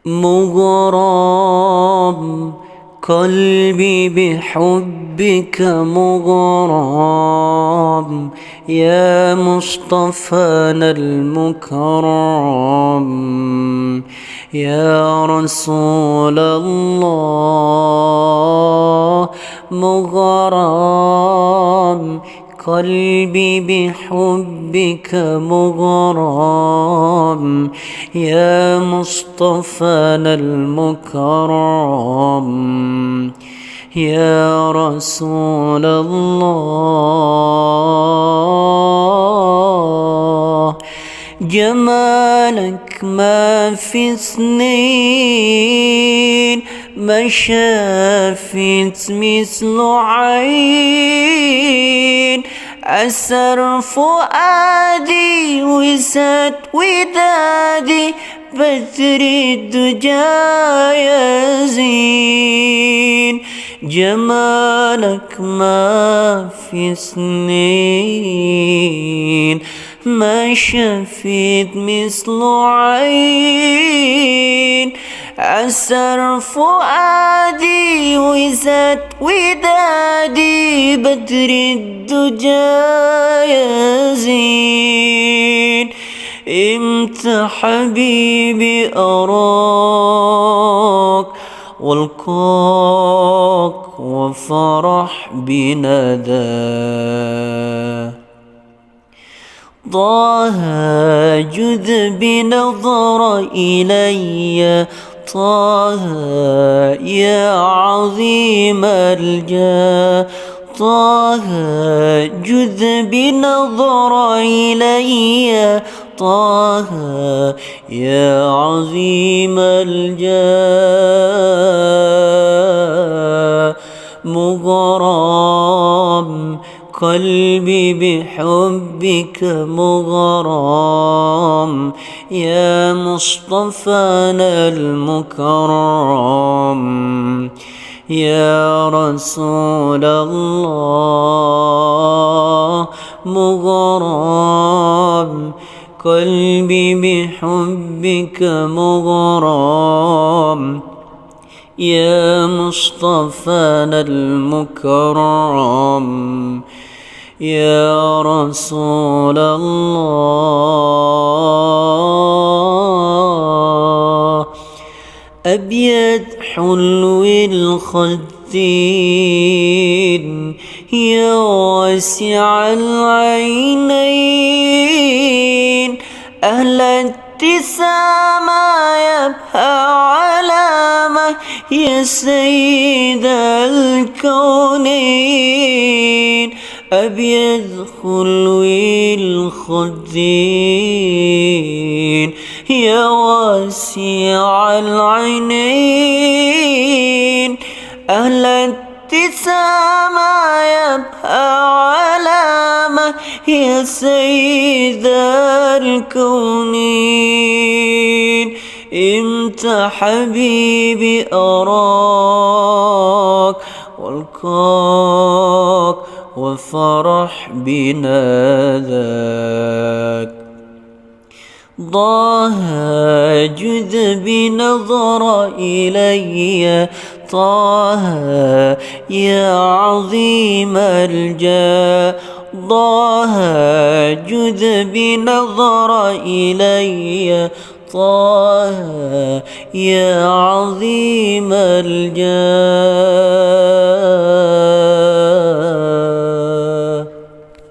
مغرم، قلبي بحبك مغرم، يا مصطفانا المكرم، يا رسول الله. مغرم، قلبي بحبك مغرم، يا مصطفانا المكرم، يا رسول الله. جمالك ما في سنين ما شافت مثل عين، أسر فؤادي وسد ودادي بدر الدجى يزين. جمالك ما في سنين ما شفت مثل عين، أسر فؤادي وزاد ودادي بدر الدجى يزين. امتى حبيبي أراك والقاك وفرح بندى، طه جذ بنظر إلي، طه يا عظيم الجاه، طه جذ بنظر إلي، طه يا عظيم الجاه. مغرم، قلبي بحبك مغرم، يا مصطفانا المكرم، يا رسول الله. مغرم، قلبي بحبك مغرم، يا مصطفانا المكرم، يا رسول الله. أبيض حلو الخدين يا واسع العينين، أهل ابتسامة يبهى علامة يا سيد الكونين. أبيض خلو الخدين يا واسع العينين، أهل ابتسامة يبهى علامة يا سيد الكونين. امتى حبيبي أراك والقاك وفرح بنداك، ضاه جذ بنظر إلي، طه يا عظيم الجاه، ضاه جذ بنظر إلي، طه يا عظيم الجاه.